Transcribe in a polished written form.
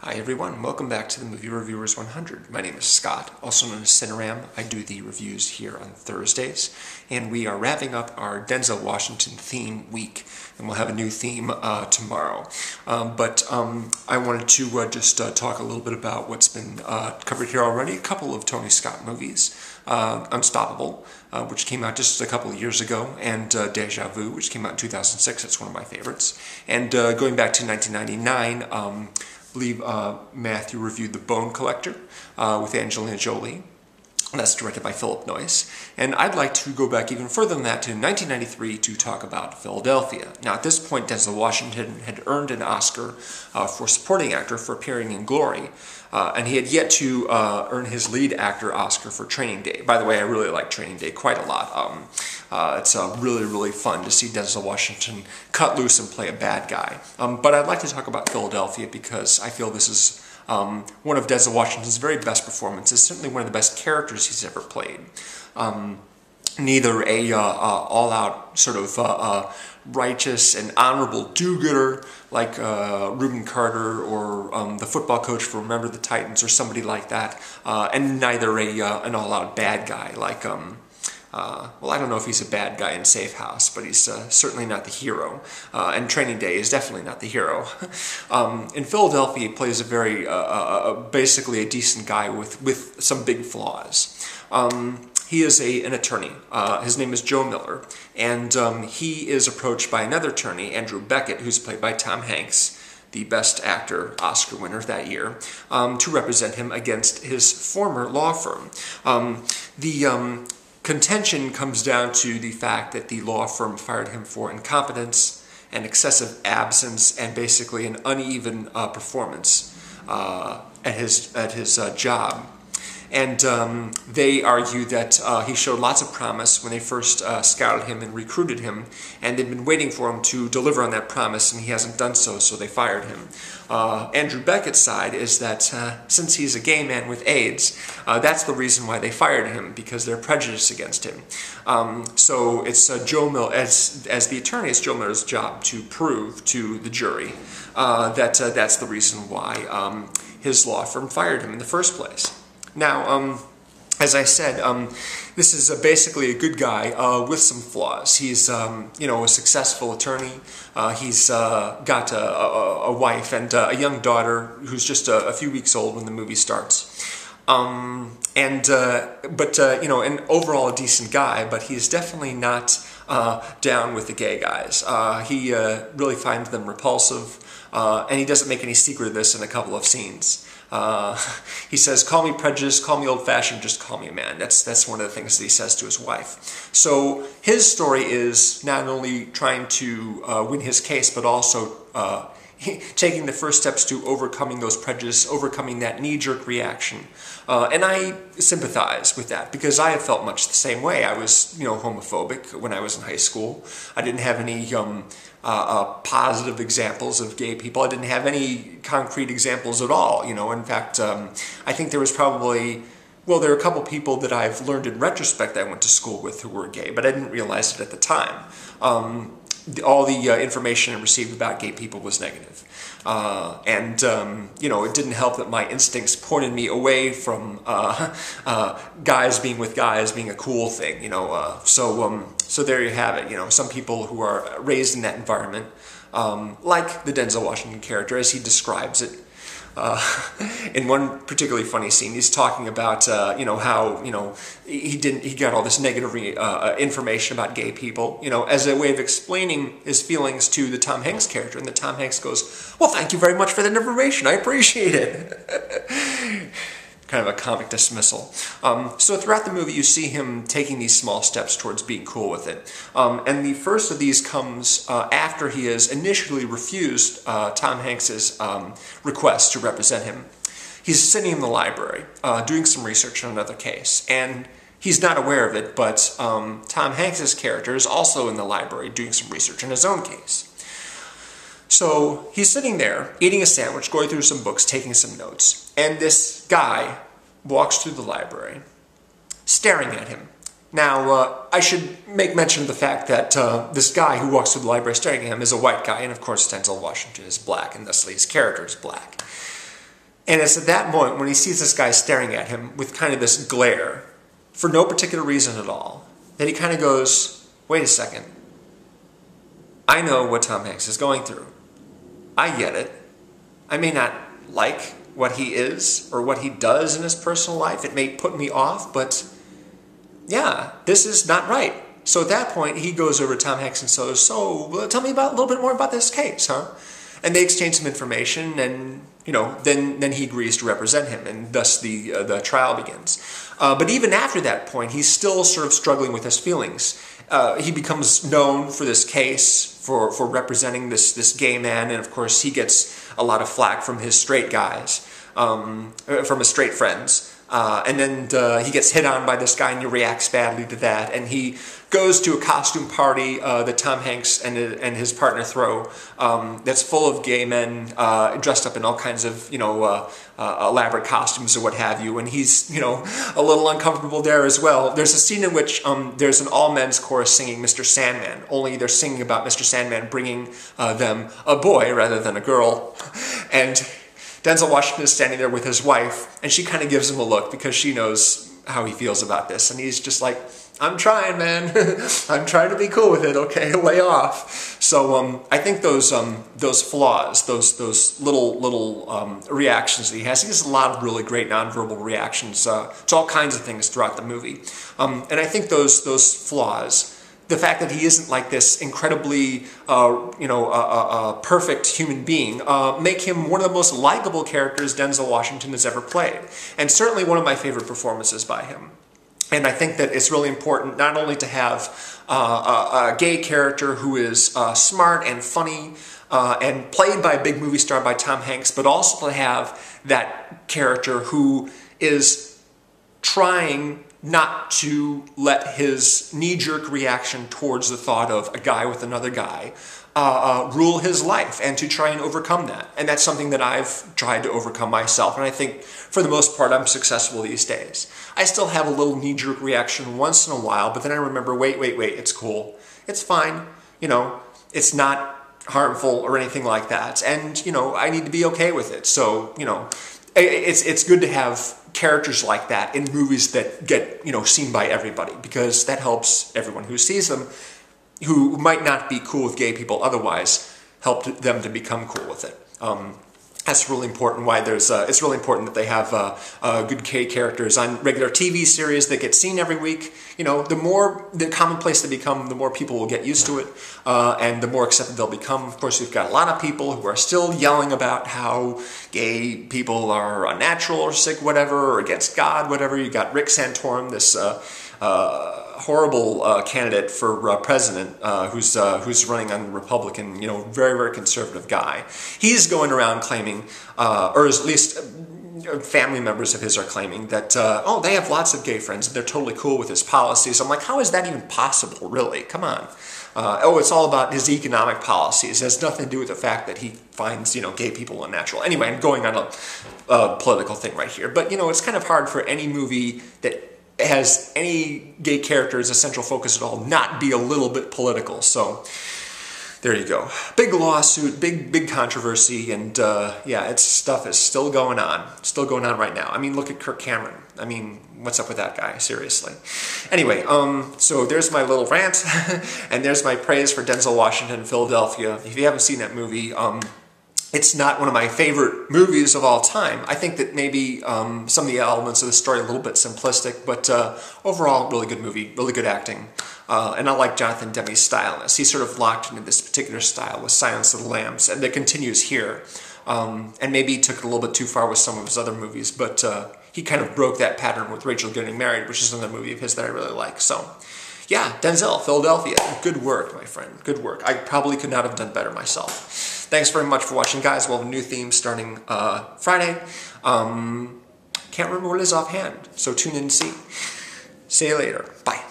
Hi everyone, welcome back to the Movie Reviewers 100. My name is Scott, also known as Cineram. I do the reviews here on Thursdays, and we are wrapping up our Denzel Washington theme week, and we'll have a new theme tomorrow. I wanted to just talk a little bit about what's been covered here already. A couple of Tony Scott movies, Unstoppable, which came out just a couple of years ago, and Deja Vu, which came out in 2006. That's one of my favorites. And going back to 1999, I believe Matthew reviewed The Bone Collector with Angelina Jolie. That's directed by Philip Noyce. And I'd like to go back even further than that to 1993 to talk about Philadelphia. Now, at this point, Denzel Washington had earned an Oscar for supporting actor for appearing in Glory, and he had yet to earn his lead actor Oscar for Training Day. By the way, I really like Training Day quite a lot. It's really, really fun to see Denzel Washington cut loose and play a bad guy. But I'd like to talk about Philadelphia because I feel this is one of Denzel Washington's very best performances, certainly one of the best characters he's ever played. Neither a all-out sort of righteous and honorable do-gooder like Reuben Carter or the football coach for Remember the Titans or somebody like that, and neither an all-out bad guy like well, I don't know if he's a bad guy in Safe House, but he's certainly not the hero. And Training Day is definitely not the hero. In Philadelphia, he plays a very, basically a decent guy with some big flaws. He is an attorney. His name is Joe Miller, and he is approached by another attorney, Andrew Beckett, who's played by Tom Hanks, the Best Actor Oscar winner that year, to represent him against his former law firm. Contention comes down to the fact that the law firm fired him for incompetence and excessive absence and basically an uneven performance at his job. And they argue that he showed lots of promise when they first scouted him and recruited him, and they've been waiting for him to deliver on that promise, and he hasn't done so, so they fired him. Andrew Beckett's side is that since he's a gay man with AIDS, that's the reason why they fired him, because they're prejudiced against him. So it's Joe Miller, as the attorney, it's Joe Miller's job to prove to the jury that that's the reason why his law firm fired him in the first place. Now, as I said, this is basically a good guy with some flaws. He's, you know, a successful attorney. He's got a wife and a young daughter who's just a few weeks old when the movie starts. You know, and overall a decent guy, but he's definitely not down with the gay guys. He really finds them repulsive, and he doesn't make any secret of this in a couple of scenes. He says, "Call me prejudiced, call me old-fashioned, just call me a man." That's one of the things that he says to his wife. So his story is not only trying to win his case, but also taking the first steps to overcoming those prejudices, overcoming that knee-jerk reaction. And I sympathize with that because I have felt much the same way. I was, you know, homophobic when I was in high school. I didn't have any positive examples of gay people. I didn't have any concrete examples at all, you know. In fact, I think there was probably, well, there are a couple people that I've learned in retrospect I went to school with who were gay, but I didn't realize it at the time. All the information I received about gay people was negative. You know, it didn't help that my instincts pointed me away from guys being with guys being a cool thing, you know. So there you have it. You know, some people who are raised in that environment, like the Denzel Washington character, as he describes it. In one particularly funny scene, he's talking about you know, how, you know, he got all this negative information about gay people, you know, as a way of explaining his feelings to the Tom Hanks character, and the Tom Hanks goes, "Well, thank you very much for that information. I appreciate it." Kind of a comic dismissal. So throughout the movie, you see him taking these small steps towards being cool with it. And the first of these comes after he has initially refused Tom Hanks's request to represent him. He's sitting in the library doing some research on another case, and he's not aware of it, but Tom Hanks's character is also in the library doing some research on his own case. So he's sitting there, eating a sandwich, going through some books, taking some notes, and this guy walks through the library, staring at him. Now, I should make mention of the fact that this guy who walks through the library staring at him is a white guy, and of course Denzel Washington is black, and thusly his character is black. And it's at that moment when he sees this guy staring at him with kind of this glare, for no particular reason at all, that he kind of goes, wait a second. I know what Tom Hanks is going through. I get it. I may not like what he is or what he does in his personal life. It may put me off, but yeah, this is not right. So at that point, he goes over to Tom Hanks and says, so tell me a little bit more about this case, huh? And they exchange some information, and then he agrees to represent him, and thus the trial begins. But even after that point, he's still sort of struggling with his feelings. He becomes known for this case, for representing this gay man, and of course he gets a lot of flack from his straight guys, from his straight friends. And then he gets hit on by this guy, and he reacts badly to that. And he goes to a costume party that Tom Hanks and his partner throw, that's full of gay men dressed up in all kinds of elaborate costumes or what have you. And he's a little uncomfortable there as well. There's a scene in which there's an all-men's chorus singing Mr. Sandman. Only they're singing about Mr. Sandman bringing them a boy rather than a girl, and Denzel Washington is standing there with his wife, and she kind of gives him a look because she knows how he feels about this. And he's just like, I'm trying, man. I'm trying to be cool with it, okay? Lay off. So I think those flaws, those little reactions that he has a lot of really great nonverbal reactions to all kinds of things throughout the movie. And I think those flaws, the fact that he isn't like this incredibly, perfect human being, make him one of the most likable characters Denzel Washington has ever played. And certainly one of my favorite performances by him. And I think that it's really important not only to have a gay character who is smart and funny and played by a big movie star by Tom Hanks, but also to have that character who is trying not to let his knee-jerk reaction towards the thought of a guy with another guy rule his life, and to try and overcome that. And that's something that I've tried to overcome myself, and I think for the most part I'm successful these days. I still have a little knee-jerk reaction once in a while, but then I remember, wait, it's cool. It's fine. It's not harmful or anything like that. And, I need to be okay with it. So, it's good to have characters like that in movies that get, seen by everybody, because that helps everyone who sees them, who might not be cool with gay people otherwise, help them to become cool with it. That's really important. It's really important that they have good gay characters on regular TV series that get seen every week. The more the commonplace they become, the more people will get used to it, and the more accepted they'll become. Of course, we've got a lot of people who are still yelling about how gay people are unnatural or sick, whatever, or against God, whatever. You got Rick Santorum, this horrible candidate for president, who's running on the Republican, very, very conservative guy. He's going around claiming, or at least family members of his are claiming that, they have lots of gay friends and they're totally cool with his policies. I'm like, how is that even possible, really? Come on. It's all about his economic policies. It has nothing to do with the fact that he finds, gay people unnatural. Anyway, I'm going on a political thing right here. But, it's kind of hard for any movie that has any gay character as a central focus at all not be a little bit political. So there you go. Big lawsuit, big controversy, and stuff is still going on right now. I mean, look at Kirk Cameron. I mean, what's up with that guy? Seriously. Anyway, so there's my little rant, and there's my praise for Denzel Washington, Philadelphia. If you haven't seen that movie, it's not one of my favorite movies of all time. I think that maybe some of the elements of the story are a little bit simplistic, but overall, really good movie, really good acting. And I like Jonathon Demme's style in this. He's sort of locked into this particular style with Silence of the Lambs, and that continues here. And maybe he took it a little bit too far with some of his other movies, but he kind of broke that pattern with Rachel Getting Married, which is another movie of his that I really like. So, yeah, Denzel, Philadelphia. Good work, my friend. Good work. I probably could not have done better myself. Thanks very much for watching, guys. We'll have a new theme starting Friday. Can't remember what it is offhand, so tune in and see. See you later. Bye.